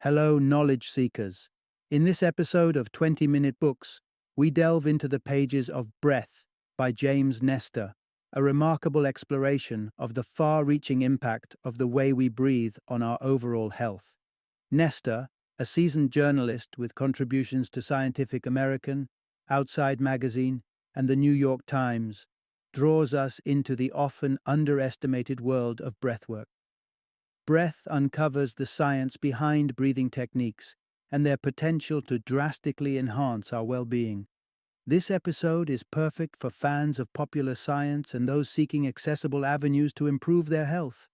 Hello, knowledge seekers. In this episode of 20-Minute Books, we delve into the pages of Breath by James Nestor, a remarkable exploration of the far-reaching impact of the way we breathe on our overall health. Nestor, a seasoned journalist with contributions to Scientific American, Outside Magazine, and the New York Times, draws us into the often underestimated world of breathwork. Breath uncovers the science behind breathing techniques and their potential to drastically enhance our well-being. This episode is perfect for fans of popular science and those seeking accessible avenues to improve their health.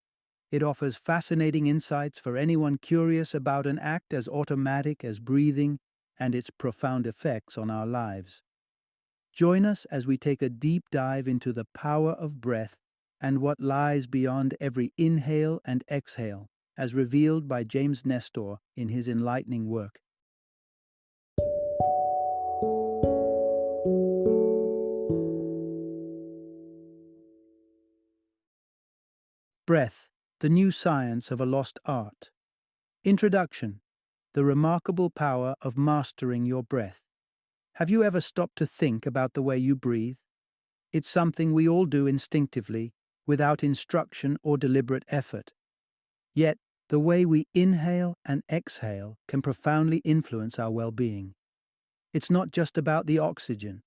It offers fascinating insights for anyone curious about an act as automatic as breathing and its profound effects on our lives. Join us as we take a deep dive into the power of breath and what lies beyond every inhale and exhale, as revealed by James Nestor in his enlightening work. Breath, the New Science of a Lost Art. Introduction: the remarkable power of mastering your breath. Have you ever stopped to think about the way you breathe? It's something we all do instinctively, without instruction or deliberate effort. Yet, the way we inhale and exhale can profoundly influence our well-being. It's not just about the oxygen.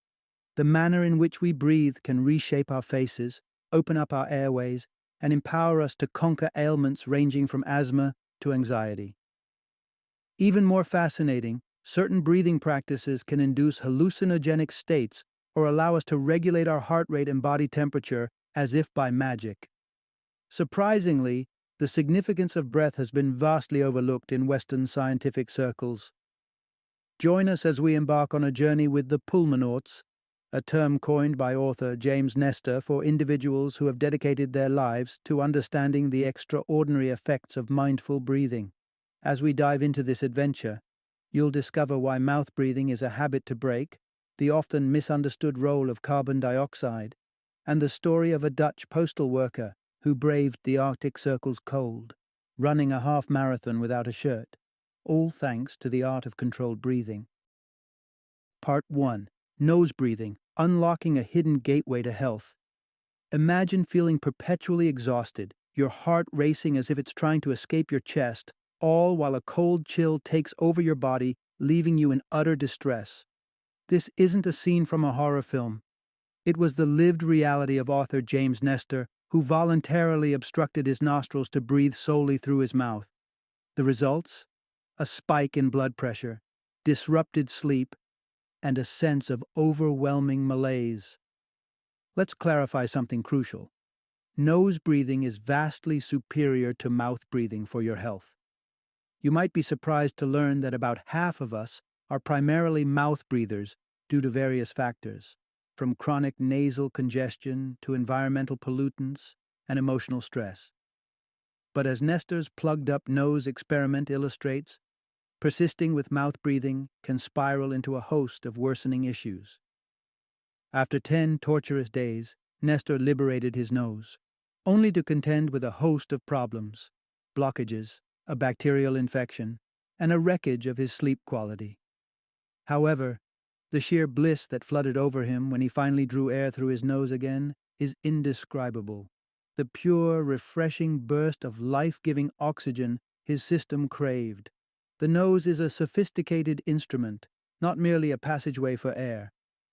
The manner in which we breathe can reshape our faces, open up our airways, and empower us to conquer ailments ranging from asthma to anxiety. Even more fascinating, certain breathing practices can induce hallucinogenic states or allow us to regulate our heart rate and body temperature as if by magic. Surprisingly, the significance of breath has been vastly overlooked in Western scientific circles. Join us as we embark on a journey with the pulmonauts, a term coined by author James Nestor for individuals who have dedicated their lives to understanding the extraordinary effects of mindful breathing. As we dive into this adventure, you'll discover why mouth breathing is a habit to break, the often misunderstood role of carbon dioxide, and the story of a Dutch postal worker who braved the Arctic Circle's cold, running a half marathon without a shirt, all thanks to the art of controlled breathing. Part 1. Nose breathing, unlocking a hidden gateway to health. Imagine feeling perpetually exhausted, your heart racing as if it's trying to escape your chest, all while a cold chill takes over your body, leaving you in utter distress. This isn't a scene from a horror film. It was the lived reality of author James Nestor, who voluntarily obstructed his nostrils to breathe solely through his mouth. The results? A spike in blood pressure, disrupted sleep, and a sense of overwhelming malaise. Let's clarify something crucial. Nose breathing is vastly superior to mouth breathing for your health. You might be surprised to learn that about half of us are primarily mouth breathers due to various factors, from chronic nasal congestion to environmental pollutants and emotional stress. But as Nestor's plugged-up nose experiment illustrates, persisting with mouth breathing can spiral into a host of worsening issues. After 10 torturous days, Nestor liberated his nose, only to contend with a host of problems: blockages, a bacterial infection, and a wreckage of his sleep quality. However, the sheer bliss that flooded over him when he finally drew air through his nose again is indescribable. The pure, refreshing burst of life-giving oxygen his system craved. The nose is a sophisticated instrument, not merely a passageway for air.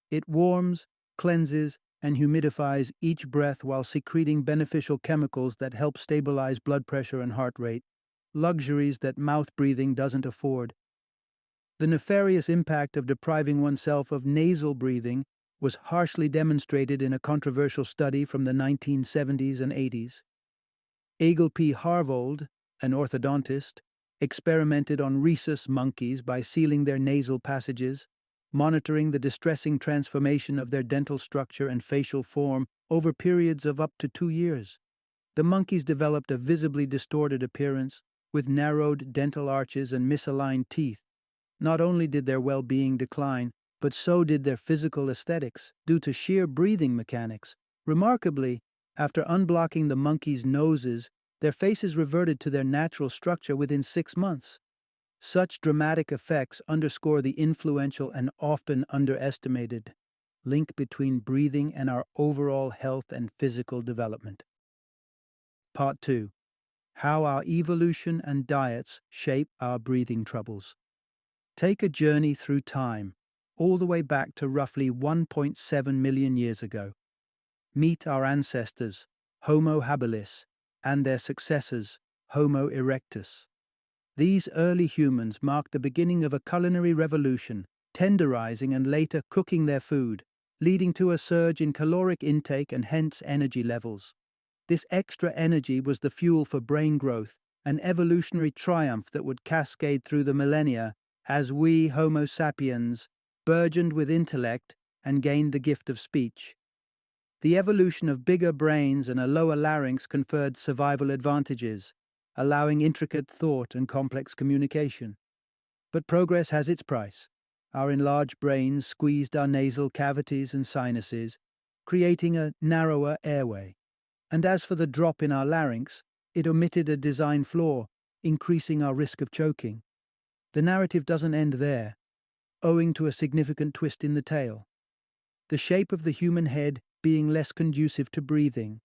It warms, cleanses, and humidifies each breath while secreting beneficial chemicals that help stabilize blood pressure and heart rate, luxuries that mouth breathing doesn't afford. The nefarious impact of depriving oneself of nasal breathing was harshly demonstrated in a controversial study from the 1970s and 80s. Egil P. Harvold, an orthodontist, experimented on rhesus monkeys by sealing their nasal passages, monitoring the distressing transformation of their dental structure and facial form over periods of up to 2 years. The monkeys developed a visibly distorted appearance, with narrowed dental arches and misaligned teeth. Not only did their well-being decline, but so did their physical aesthetics, due to sheer breathing mechanics. Remarkably, after unblocking the monkeys' noses, their faces reverted to their natural structure within 6 months. Such dramatic effects underscore the influential and often underestimated link between breathing and our overall health and physical development. Part 2. How our evolution and diets shape our breathing troubles. Take a journey through time, all the way back to roughly 1.7 million years ago. Meet our ancestors, Homo habilis, and their successors, Homo erectus. These early humans marked the beginning of a culinary revolution, tenderizing and later cooking their food, leading to a surge in caloric intake and hence energy levels. This extra energy was the fuel for brain growth, an evolutionary triumph that would cascade through the millennia as we, Homo sapiens, burgeoned with intellect and gained the gift of speech. The evolution of bigger brains and a lower larynx conferred survival advantages, allowing intricate thought and complex communication. But progress has its price. Our enlarged brains squeezed our nasal cavities and sinuses, creating a narrower airway. And as for the drop in our larynx, it omitted a design flaw, increasing our risk of choking. The narrative doesn't end there, owing to a significant twist in the tail. The shape of the human head being less conducive to breathing.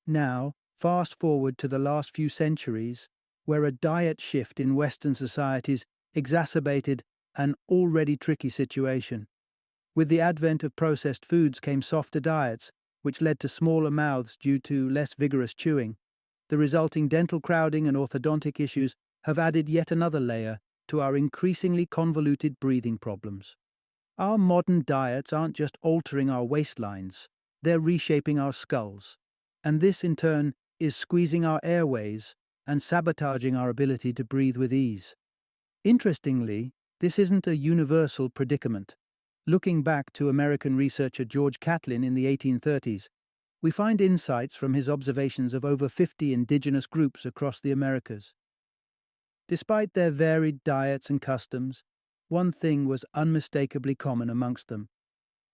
Now, fast forward to the last few centuries, where a diet shift in Western societies exacerbated an already tricky situation. With the advent of processed foods came softer diets, which led to smaller mouths due to less vigorous chewing. The resulting dental crowding and orthodontic issues have added yet another layer to our increasingly convoluted breathing problems. Our modern diets aren't just altering our waistlines, they're reshaping our skulls. And this, in turn, is squeezing our airways and sabotaging our ability to breathe with ease. Interestingly, this isn't a universal predicament. Looking back to American researcher George Catlin in the 1830s, we find insights from his observations of over 50 indigenous groups across the Americas. Despite their varied diets and customs, one thing was unmistakably common amongst them: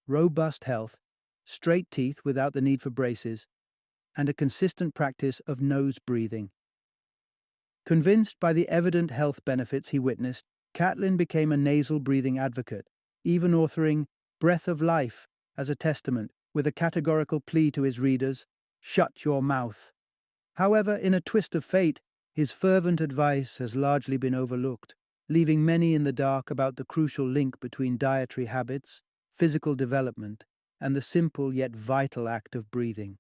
robust health, straight teeth without the need for braces, and a consistent practice of nose breathing. Convinced by the evident health benefits he witnessed, Catlin became a nasal breathing advocate, even authoring Breath of Life as a testament, with a categorical plea to his readers: shut your mouth. However, in a twist of fate, his fervent advice has largely been overlooked, leaving many in the dark about the crucial link between dietary habits, physical development, and the simple yet vital act of breathing.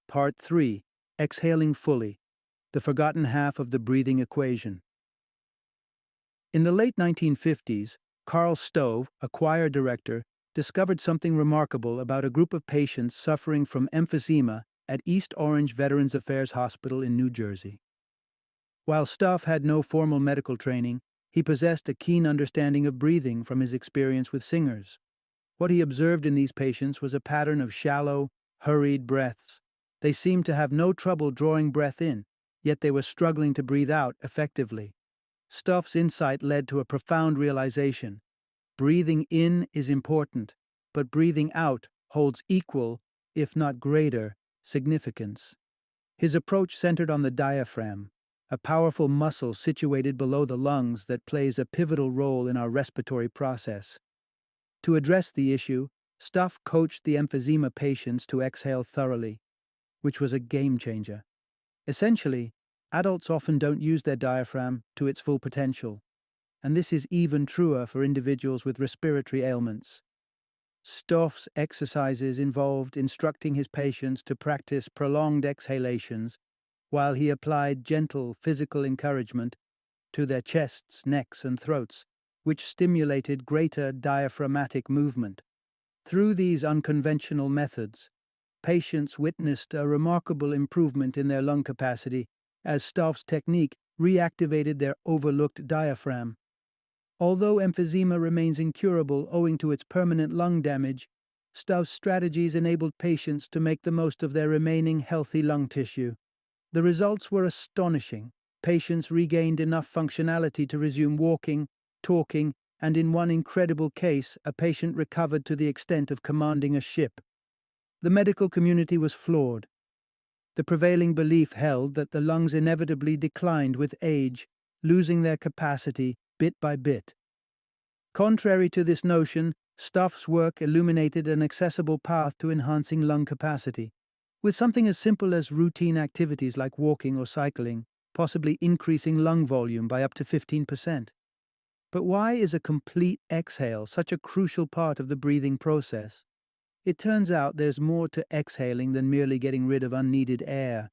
Part 3. Exhaling fully, the forgotten half of the breathing equation. In the late 1950s, Carl Stove, a choir director, discovered something remarkable about a group of patients suffering from emphysema at East Orange Veterans Affairs Hospital in New Jersey. While Stove had no formal medical training, he possessed a keen understanding of breathing from his experience with singers. What he observed in these patients was a pattern of shallow, hurried breaths. They seemed to have no trouble drawing breath in, yet they were struggling to breathe out effectively. Stove's insight led to a profound realization: breathing in is important, but breathing out holds equal, if not greater, significance. His approach centered on the diaphragm, a powerful muscle situated below the lungs that plays a pivotal role in our respiratory process. To address the issue, Stove coached the emphysema patients to exhale thoroughly, which was a game changer. Essentially, adults often don't use their diaphragm to its full potential, and this is even truer for individuals with respiratory ailments. Stove's exercises involved instructing his patients to practice prolonged exhalations while he applied gentle physical encouragement to their chests, necks, and throats, which stimulated greater diaphragmatic movement. Through these unconventional methods, patients witnessed a remarkable improvement in their lung capacity as Stove's technique reactivated their overlooked diaphragm. Although emphysema remains incurable owing to its permanent lung damage, Stove's strategies enabled patients to make the most of their remaining healthy lung tissue. The results were astonishing. Patients regained enough functionality to resume walking, talking, and in one incredible case, a patient recovered to the extent of commanding a ship. The medical community was floored. The prevailing belief held that the lungs inevitably declined with age, losing their capacity bit by bit. Contrary to this notion, Stuff's work illuminated an accessible path to enhancing lung capacity, with something as simple as routine activities like walking or cycling, possibly increasing lung volume by up to 15%. But why is a complete exhale such a crucial part of the breathing process? It turns out there's more to exhaling than merely getting rid of unneeded air.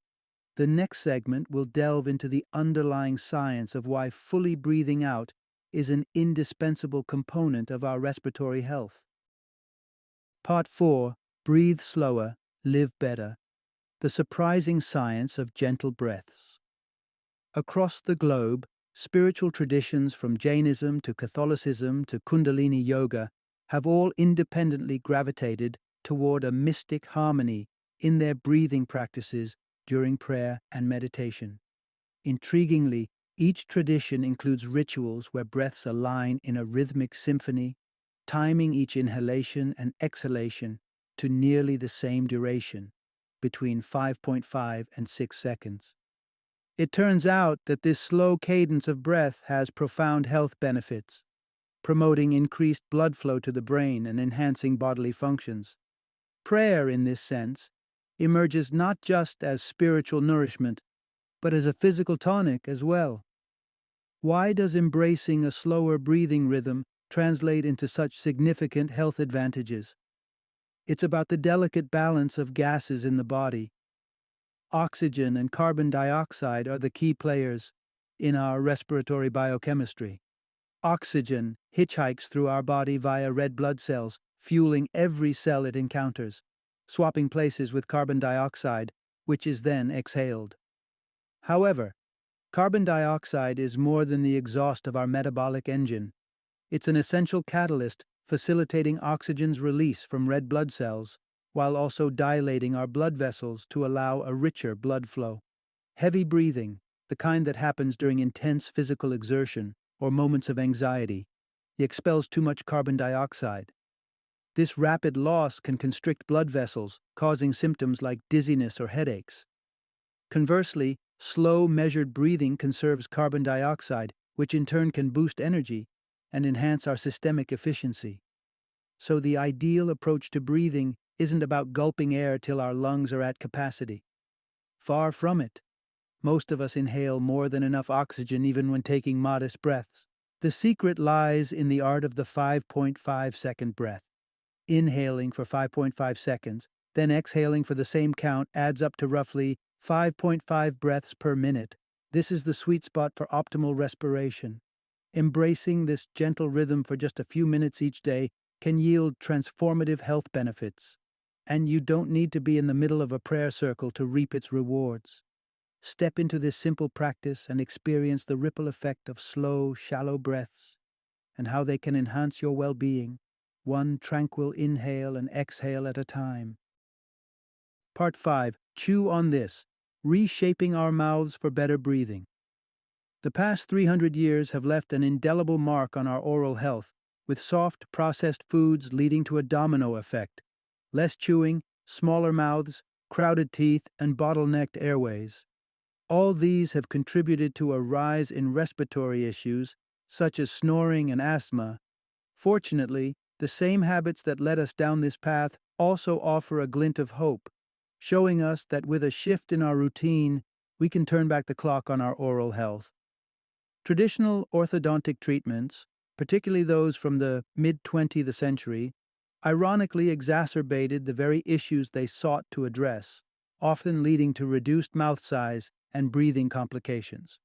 The next segment will delve into the underlying science of why fully breathing out is an indispensable component of our respiratory health. Part 4: Breathe Slower, Live Better. The surprising science of gentle breaths. Across the globe, spiritual traditions from Jainism to Catholicism to Kundalini Yoga have all independently gravitated toward a mystic harmony in their breathing practices during prayer and meditation. Intriguingly, each tradition includes rituals where breaths align in a rhythmic symphony, timing each inhalation and exhalation to nearly the same duration, between 5.5 and 6 seconds. It turns out that this slow cadence of breath has profound health benefits, promoting increased blood flow to the brain and enhancing bodily functions. Prayer, in this sense, emerges not just as spiritual nourishment, but as a physical tonic as well. Why does embracing a slower breathing rhythm translate into such significant health advantages? It's about the delicate balance of gases in the body. Oxygen and carbon dioxide are the key players in our respiratory biochemistry. Oxygen hitchhikes through our body via red blood cells, fueling every cell it encounters, swapping places with carbon dioxide, which is then exhaled. However, carbon dioxide is more than the exhaust of our metabolic engine. It's an essential catalyst facilitating oxygen's release from red blood cells, while also dilating our blood vessels to allow a richer blood flow. Heavy breathing, the kind that happens during intense physical exertion or moments of anxiety, expels too much carbon dioxide. This rapid loss can constrict blood vessels, causing symptoms like dizziness or headaches. Conversely, slow, measured breathing conserves carbon dioxide, which in turn can boost energy and enhance our systemic efficiency. So the ideal approach to breathing isn't about gulping air till our lungs are at capacity. Far from it. Most of us inhale more than enough oxygen even when taking modest breaths. The secret lies in the art of the 5.5-second breath. Inhaling for 5.5 seconds, then exhaling for the same count adds up to roughly 5.5 breaths per minute. This is the sweet spot for optimal respiration. Embracing this gentle rhythm for just a few minutes each day can yield transformative health benefits. And you don't need to be in the middle of a prayer circle to reap its rewards. Step into this simple practice and experience the ripple effect of slow, shallow breaths and how they can enhance your well-being, one tranquil inhale and exhale at a time. Part 5. Chew on this. Reshaping our mouths for better breathing. The past 300 years have left an indelible mark on our oral health, with soft, processed foods leading to a domino effect. Less chewing, smaller mouths, crowded teeth, and bottlenecked airways. All these have contributed to a rise in respiratory issues, such as snoring and asthma. Fortunately, the same habits that led us down this path also offer a glint of hope, showing us that with a shift in our routine, we can turn back the clock on our oral health. Traditional orthodontic treatments, particularly those from the mid-20th century, ironically exacerbated the very issues they sought to address, often leading to reduced mouth size and breathing complications.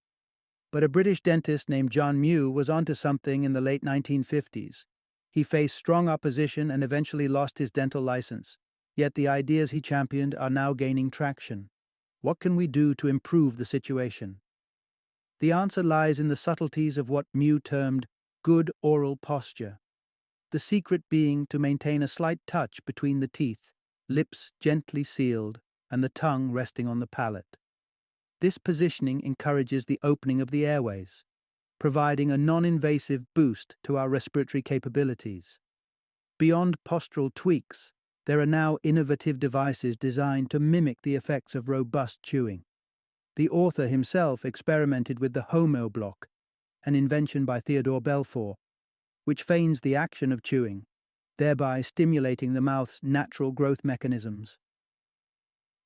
But a British dentist named John Mew was onto something in the late 1950s. He faced strong opposition and eventually lost his dental license, yet the ideas he championed are now gaining traction. What can we do to improve the situation? The answer lies in the subtleties of what Mew termed good oral posture. The secret being to maintain a slight touch between the teeth, lips gently sealed, and the tongue resting on the palate. This positioning encourages the opening of the airways, providing a non-invasive boost to our respiratory capabilities. Beyond postural tweaks, there are now innovative devices designed to mimic the effects of robust chewing. The author himself experimented with the homo block, an invention by Theodore Belfour, which feigns the action of chewing, thereby stimulating the mouth's natural growth mechanisms.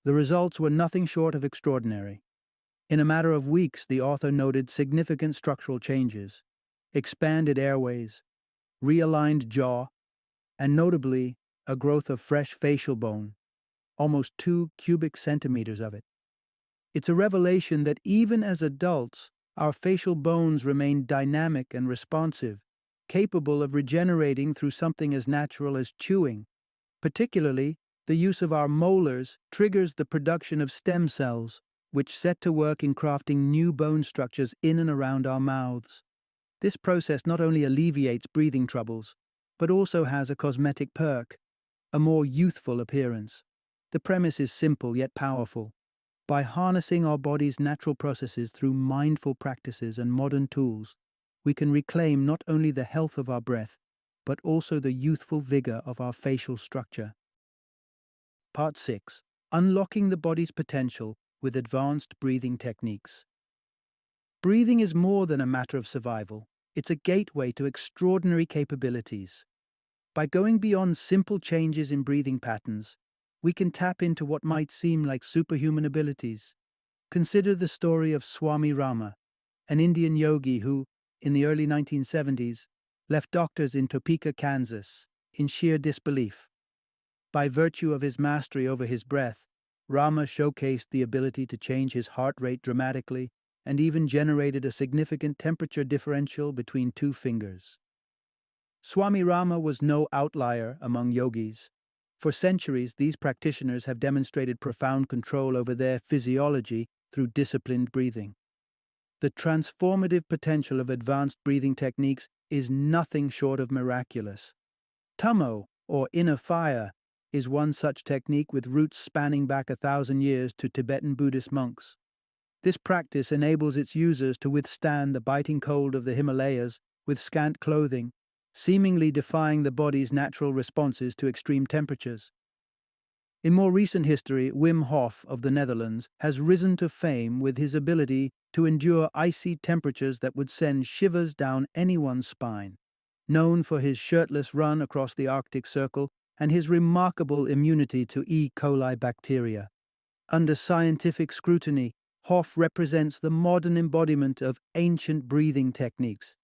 The results were nothing short of extraordinary. In a matter of weeks, the author noted significant structural changes, expanded airways, realigned jaw, and notably, a growth of fresh facial bone, almost 2 cubic centimeters of it. It's a revelation that even as adults, our facial bones remain dynamic and responsive, capable of regenerating through something as natural as chewing. Particularly, the use of our molars triggers the production of stem cells, which set to work in crafting new bone structures in and around our mouths. This process not only alleviates breathing troubles, but also has a cosmetic perk, a more youthful appearance. The premise is simple yet powerful. By harnessing our body's natural processes through mindful practices and modern tools, we can reclaim not only the health of our breath, but also the youthful vigor of our facial structure. Part 6. Unlocking the body's potential with advanced breathing techniques. Breathing is more than a matter of survival. It's a gateway to extraordinary capabilities. By going beyond simple changes in breathing patterns, we can tap into what might seem like superhuman abilities. Consider the story of Swami Rama, an Indian yogi who, in the early 1970s, left doctors in Topeka, Kansas, in sheer disbelief. By virtue of his mastery over his breath, Rama showcased the ability to change his heart rate dramatically and even generated a significant temperature differential between 2 fingers. Swami Rama was no outlier among yogis. For centuries, these practitioners have demonstrated profound control over their physiology through disciplined breathing. The transformative potential of advanced breathing techniques is nothing short of miraculous. Tummo, or inner fire, is one such technique with roots spanning back 1,000 years to Tibetan Buddhist monks. This practice enables its users to withstand the biting cold of the Himalayas with scant clothing, seemingly defying the body's natural responses to extreme temperatures. In more recent history, Wim Hof of the Netherlands has risen to fame with his ability to endure icy temperatures that would send shivers down anyone's spine. Known for his shirtless run across the Arctic Circle and his remarkable immunity to E. coli bacteria. Under scientific scrutiny, Hof represents the modern embodiment of ancient breathing techniques.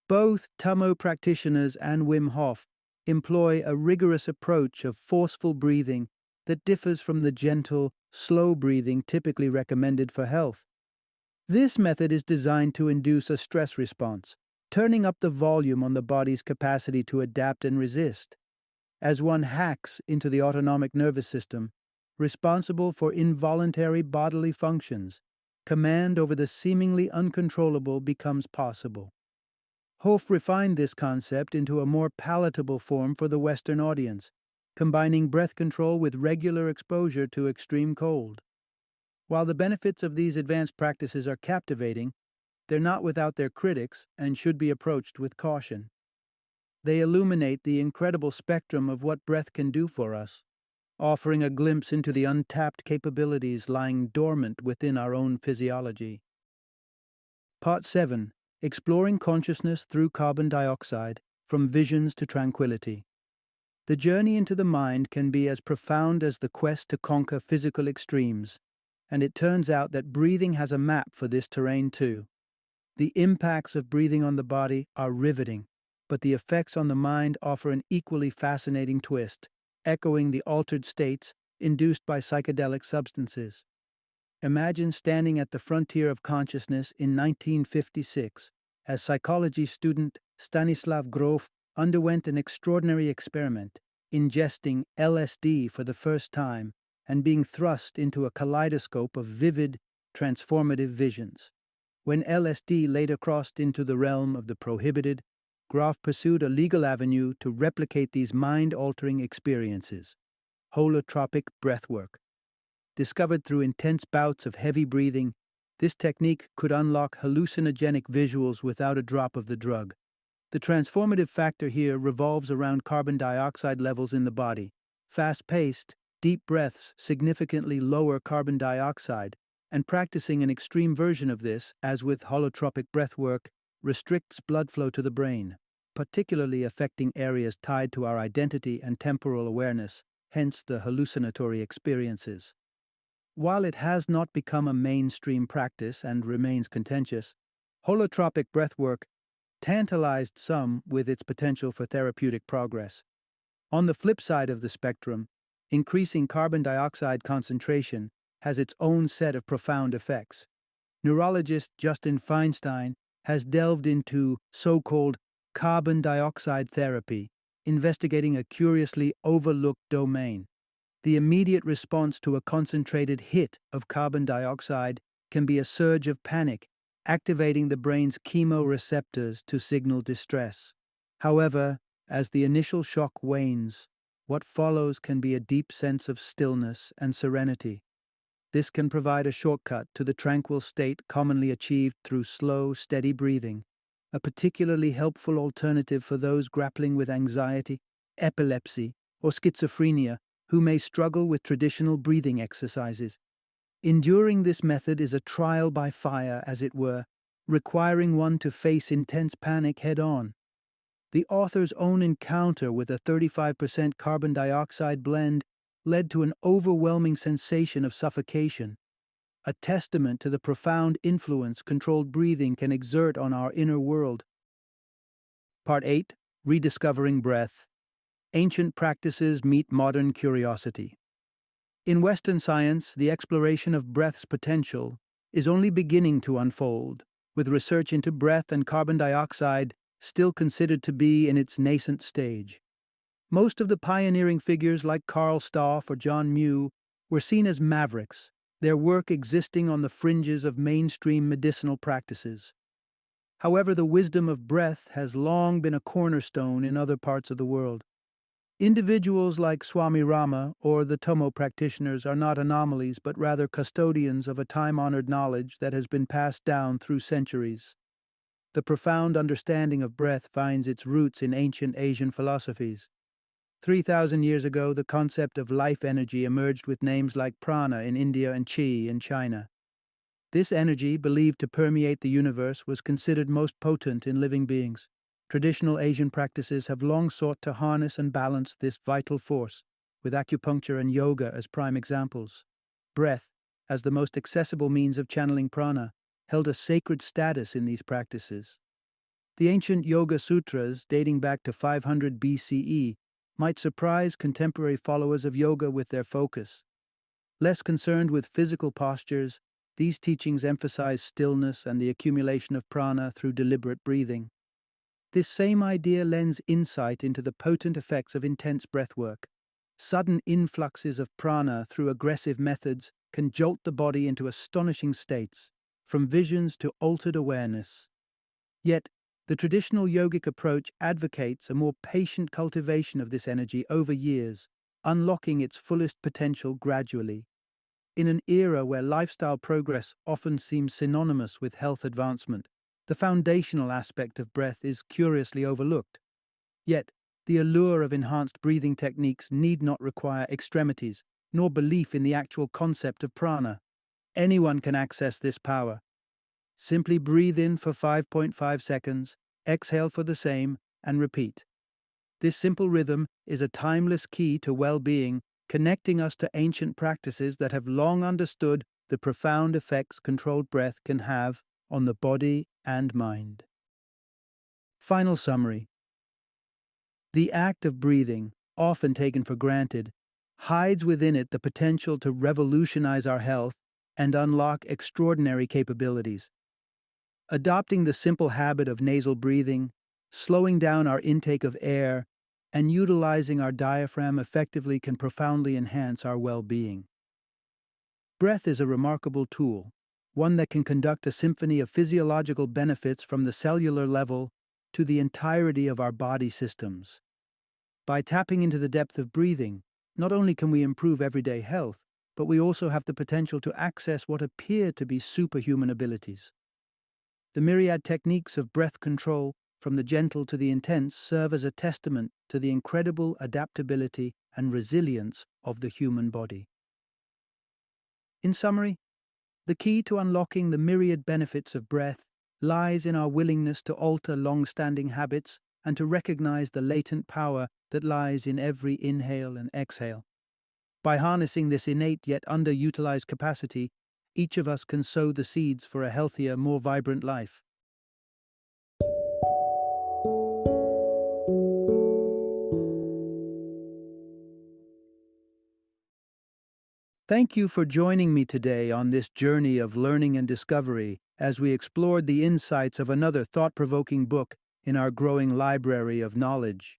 Both Tummo practitioners and Wim Hof employ a rigorous approach of forceful breathing that differs from the gentle, slow breathing typically recommended for health. This method is designed to induce a stress response, turning up the volume on the body's capacity to adapt and resist. As one hacks into the autonomic nervous system, responsible for involuntary bodily functions, command over the seemingly uncontrollable becomes possible. Hof refined this concept into a more palatable form for the Western audience, combining breath control with regular exposure to extreme cold. While the benefits of these advanced practices are captivating, they're not without their critics and should be approached with caution. They illuminate the incredible spectrum of what breath can do for us, offering a glimpse into the untapped capabilities lying dormant within our own physiology. Part 7. Exploring consciousness through carbon dioxide, from visions to tranquility. The journey into the mind can be as profound as the quest to conquer physical extremes, and it turns out that breathing has a map for this terrain too. The impacts of breathing on the body are riveting, but the effects on the mind offer an equally fascinating twist, echoing the altered states induced by psychedelic substances. Imagine standing at the frontier of consciousness in 1956, as psychology student Stanislav Grof underwent an extraordinary experiment, ingesting LSD for the first time and being thrust into a kaleidoscope of vivid, transformative visions. When LSD later crossed into the realm of the prohibited, Grof pursued a legal avenue to replicate these mind-altering experiences. Holotropic breathwork. Discovered through intense bouts of heavy breathing, this technique could unlock hallucinogenic visuals without a drop of the drug. The transformative factor here revolves around carbon dioxide levels in the body. Fast-paced, deep breaths significantly lower carbon dioxide, and practicing an extreme version of this, as with holotropic breathwork, restricts blood flow to the brain, particularly affecting areas tied to our identity and temporal awareness, hence the hallucinatory experiences. While it has not become a mainstream practice and remains contentious, holotropic breathwork tantalized some with its potential for therapeutic progress. On the flip side of the spectrum, increasing carbon dioxide concentration has its own set of profound effects. Neurologist Justin Feinstein has delved into so-called carbon dioxide therapy, investigating a curiously overlooked domain. The immediate response to a concentrated hit of carbon dioxide can be a surge of panic, activating the brain's chemoreceptors to signal distress. However, as the initial shock wanes, what follows can be a deep sense of stillness and serenity. This can provide a shortcut to the tranquil state commonly achieved through slow, steady breathing, a particularly helpful alternative for those grappling with anxiety, epilepsy, or schizophrenia who may struggle with traditional breathing exercises. Enduring this method is a trial by fire, as it were, requiring one to face intense panic head-on. The author's own encounter with a 35% carbon dioxide blend led to an overwhelming sensation of suffocation, a testament to the profound influence controlled breathing can exert on our inner world. Part 8. Rediscovering Breath. Ancient practices meet modern curiosity. In Western science, the exploration of breath's potential is only beginning to unfold, with research into breath and carbon dioxide still considered to be in its nascent stage. Most of the pioneering figures like Carl Staff or John Mew were seen as mavericks, their work existing on the fringes of mainstream medicinal practices. However, the wisdom of breath has long been a cornerstone in other parts of the world. Individuals like Swami Rama or the Tomo practitioners are not anomalies but rather custodians of a time-honored knowledge that has been passed down through centuries. The profound understanding of breath finds its roots in ancient Asian philosophies. 3,000 years ago, the concept of life energy emerged with names like prana in India and qi in China. This energy, believed to permeate the universe, was considered most potent in living beings. Traditional Asian practices have long sought to harness and balance this vital force, with acupuncture and yoga as prime examples. Breath, as the most accessible means of channeling prana, held a sacred status in these practices. The ancient Yoga Sutras, dating back to 500 BCE, might surprise contemporary followers of yoga with their focus. Less concerned with physical postures, these teachings emphasize stillness and the accumulation of prana through deliberate breathing. This same idea lends insight into the potent effects of intense breathwork. Sudden influxes of prana through aggressive methods can jolt the body into astonishing states, from visions to altered awareness. Yet, the traditional yogic approach advocates a more patient cultivation of this energy over years, unlocking its fullest potential gradually. In an era where lifestyle progress often seems synonymous with health advancement, the foundational aspect of breath is curiously overlooked. Yet, the allure of enhanced breathing techniques need not require extremities, nor belief in the actual concept of prana. Anyone can access this power. Simply breathe in for 5.5 seconds, exhale for the same, and repeat. This simple rhythm is a timeless key to well-being, connecting us to ancient practices that have long understood the profound effects controlled breath can have on the body and mind. Final summary. The act of breathing, often taken for granted, hides within it the potential to revolutionize our health and unlock extraordinary capabilities. Adopting the simple habit of nasal breathing, slowing down our intake of air, and utilizing our diaphragm effectively can profoundly enhance our well-being. Breath is a remarkable tool, one that can conduct a symphony of physiological benefits from the cellular level to the entirety of our body systems. By tapping into the depth of breathing, not only can we improve everyday health, but we also have the potential to access what appear to be superhuman abilities. The myriad techniques of breath control, from the gentle to the intense, serve as a testament to the incredible adaptability and resilience of the human body. In summary, The key to unlocking the myriad benefits of breath lies in our willingness to alter long-standing habits and to recognize the latent power that lies in every inhale and exhale. By harnessing this innate yet underutilized capacity, each of us can sow the seeds for a healthier, more vibrant life. Thank you for joining me today on this journey of learning and discovery as we explored the insights of another thought-provoking book in our growing library of knowledge.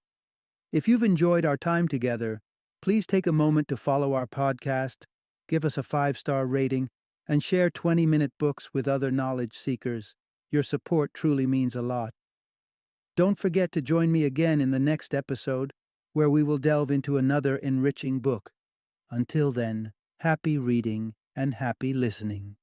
If you've enjoyed our time together, please take a moment to follow our podcast, give us a 5-star rating, and share 20-minute books with other knowledge seekers. Your support truly means a lot. Don't forget to join me again in the next episode, where we will delve into another enriching book. Until then, happy reading and happy listening.